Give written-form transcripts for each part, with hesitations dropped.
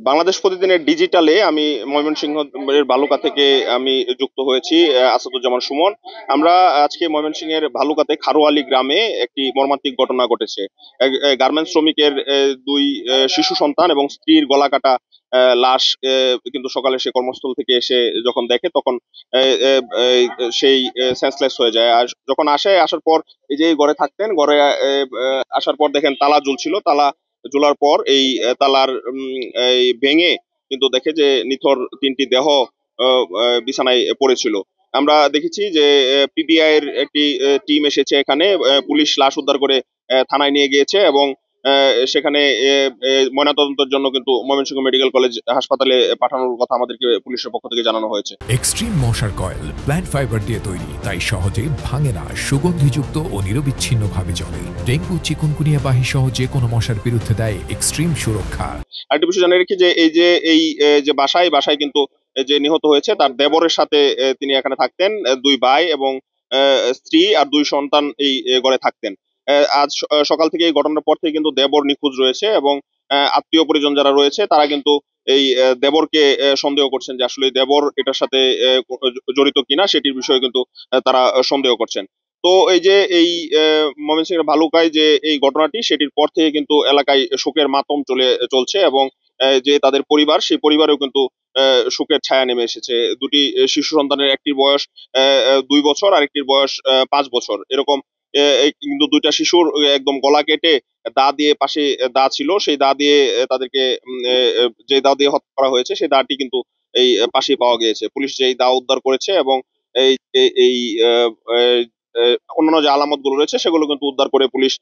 বাংলাদেশ প্রতিদিনের ডিজিটালে আমি ময়মনসিংহের বালুকা থেকে আমি যুক্ত হয়েছি আসাদুজ্জামান সুমন। আমরা আজকে ময়মনসিংহের ভালুকাতে খারোয়ালি গ্রামে একটি মর্মান্তিক ঘটনা ঘটেছে। গার্মেন্টস শ্রমিকের দুই শিশু সন্তান এবং স্ত্রীর গলা কাটা লাশ কিন্তু সকালে সে কর্মস্থল থেকে এসে যখন দেখে তখন সেই সেন্সলেস হয়ে যায়। আর যখন আসার পর এই যে ঘরে থাকতেন, ঘরে আসার পর দেখেন তালা ঝুলছিল। তালা ঝোলার পর এই তালার এই ভেঙে কিন্তু দেখে যে নিথর তিনটি দেহ বিছানায় পড়েছিল। আমরা দেখেছি যে পিবিআই এর একটি টিম এসেছে এখানে। পুলিশ লাশ উদ্ধার করে থানায় নিয়ে গিয়েছে এবং সেখানে ময়নাতদন্তের জন্য কিন্তু ময়মনসিংহ মেডিকেল কলেজ হাসপাতালে পাঠানোর কথা আমাদেরকে পুলিশের পক্ষ থেকে জানানো হয়েছে। এক্সট্রিম মশার কয়েল প্ল্যান্ট ফাইবার দিয়ে তৈরি, তাই সহজে ভাঙে না, সুগন্ধিযুক্ত ও নিরবিচ্ছিন্নভাবে জ্বলে। ডেঙ্গু, চিকুনগুনিয়া বাহি সহ যে কোনো মশার বিরুদ্ধে দেয় এক্সট্রিম সুরক্ষা। আরেকটি বিষয় জানিয়ে রাখি যে এই যে বাসায় কিন্তু যে নিহত হয়েছে তার দেবরের সাথে তিনি এখানে থাকতেন। দুই ভাই এবং স্ত্রী আর দুই সন্তান এই ঘরে থাকতেন। আজ সকাল থেকে এই ঘটনার পর থেকে কিন্তু দেবর নিখোঁজ রয়েছে এবং আত্মীয় পরিজন যারা রয়েছে তারা কিন্তু এই দেবরকে সন্দেহ করছেন যে আসলে দেবর এটার সাথে জড়িত কিনা সেটির বিষয়ে কিন্তু তারা সন্দেহ করছেন। তো এই যে এই ময়মনসিংহের ভালুকায় যে এই ঘটনাটি সেটির পর থেকে কিন্তু এলাকায় শোকের মাতম চলছে এবং যে তাদের পরিবার সেই পরিবারেও কিন্তু শোকের ছায়া নেমে এসেছে। দুটি শিশু সন্তানের একটির বয়স 2 বছর আর একটির বয়স 5 বছর এরকম। কিন্তু দুইটা শিশুর একদম গলা কেটে দা দিয়ে পাশে দা ছিল, সেই দা দিয়ে তাদেরকে যে দা দিয়ে হত্যা করা হয়েছে সেই দাটি কিন্তু এই পাশে পাওয়া গিয়েছে। পুলিশ যেই দা উদ্ধার করেছে এবং এই এই এই, আহ, আহ, অন্যান্য যে আলামত গুলো রয়েছে সেগুলো কিন্তু উদ্ধার করে পুলিশ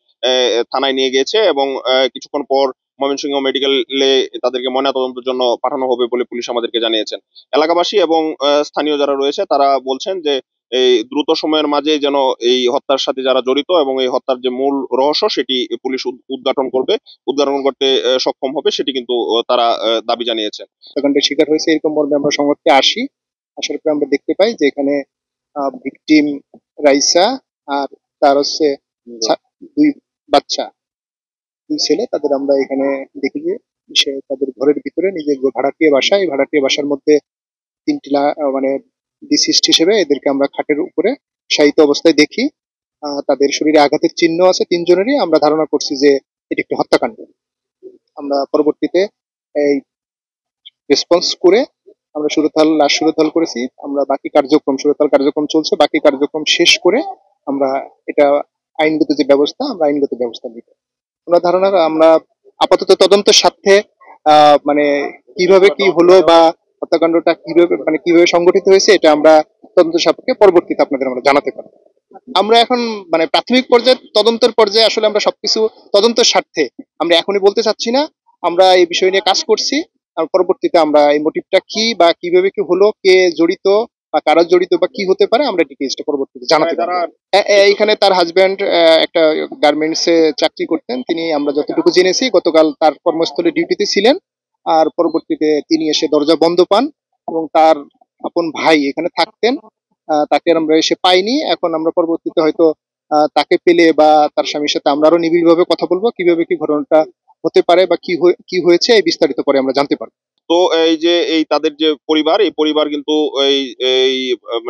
থানায় নিয়ে গিয়েছে এবং কিছুক্ষণ পর ময়মনসিংহ মেডিকেলে তাদেরকে ময়নাতদন্তের জন্য পাঠানো হবে বলে পুলিশ আমাদেরকে জানিয়েছেন। এলাকাবাসী এবং স্থানীয় যারা রয়েছে তারা বলছেন যে এই দ্রুত সময়ের মাঝে যেন এই হত্যার সাথে যারা জড়িত এবং এই হত্যার যে মূল রহস্য সেটি পুলিশ উদ্ঘাটন করতে সক্ষম হবে সেটি কিন্তু তারা দাবি জানিয়েছেন। হত্যাকাণ্ডের শিকার হয়েছে এরকম মর্মে আমরা সংবাদটি আসার পরে আমরা দেখতে পাই যে এখানে ভিকটিম রাইসা আর তার হচ্ছে দুই বাচ্চা, দুই ছেলে, তাদের আমরা এখানে দেখি যে সে তাদের ঘরের ভিতরে নিজের যে ভাড়াটিয়া বাসা, এই ভাড়াটিয়া বাসার মধ্যে তিনটি মানে ডিসিস্ট হিসেবে এদেরকে আমরা খাটের উপরে শায়িত অবস্থায় দেখি। তাদের শরীরে আঘাতের চিহ্ন আছে তিনজনেরই। আমরা ধারণা করছি যে এটি একটি হত্যাকাণ্ড। আমরা পরবর্তীতে এই রেসপন্স করে আমরা লাশ সুরতহাল করেছি। আমরা বাকি সুরতহাল কার্যক্রম চলছে, বাকি কার্যক্রম শেষ করে আমরা এটা আইনগত যে ব্যবস্থা, আমরা আইনগত ব্যবস্থা নিব। আমরা ধারণা আমরা আপাতত তদন্তের স্বার্থে মানে কিভাবে কি হলো বা হত্যাকাণ্ডটা কিভাবে সংগঠিত হয়েছে এটা আমরা তদন্ত সাপেক্ষে পরবর্তীতে আপনাদের আমরা জানাতে পারবো। আমরা এখন মানে প্রাথমিক পর্যায়ে তদন্তের পর্যায়ে আসলে আমরা সবকিছু তদন্তের স্বার্থে আমরা এখনই বলতে চাচ্ছি না। আমরা এই বিষয় নিয়ে কাজ করছি। আর পরবর্তীতে আমরা এই মোটিভটা কি বা কিভাবে কি হলো, কে জড়িত বা কারা জড়িত বা কি হতে পারে, আমরা ডিটেইলসটা পরবর্তীতে জানাতে পারবো। এইখানে তার হাজবেন্ড একটা গার্মেন্টস এ চাকরি করতেন। তিনি, আমরা যতটুকু জেনেছি, গতকাল তার কর্মস্থলে ডিউটিতে ছিলেন। আর পরবর্তীতে তিনি এসে দরজা বন্ধ পান এবং তার আপন ভাই এখানে থাকতেন। তাকে আমরা এসে পাইনি। এখন আমরা পরবর্তীতে হয়তো তাকে পেলে বা তার স্বামীর সাথে আমরা আরো নিবিড়ভাবে কথা বলবো কিভাবে কি ঘটনাটা হতে পারে বা কি হয়েছে এই বিস্তারিত পরে আমরা জানতে পারবো। তো এই যে এই তাদের যে পরিবার, এই পরিবার কিন্তু এই এই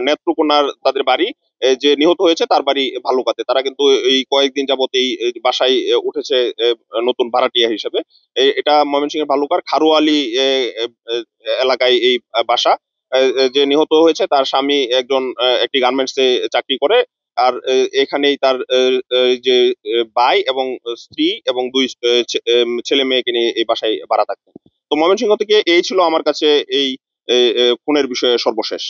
নেত্রকোনার তাদের বাড়ি, যে নিহত হয়েছে তার বাড়ি ভালুকাতে। তারা কিন্তু এই কয়েকদিন যাবত এই বাসায় উঠেছে নতুন ভাড়াটিয়া হিসেবে। এটা ময়মনসিংহের ভালুকার খারোয়ালি এলাকায় এই বাসা। যে নিহত হয়েছে তার স্বামী একটি গার্মেন্টস এ চাকরি করে। আর এখানেই তার যে ভাই এবং স্ত্রী এবং দুই ছেলে মেয়েকে নিয়ে এই বাসায় ভাড়া থাকতেন। তো ময়মনসিংহ থেকে এই ছিল আমার কাছে এই খুনের বিষয়ে সর্বশেষ।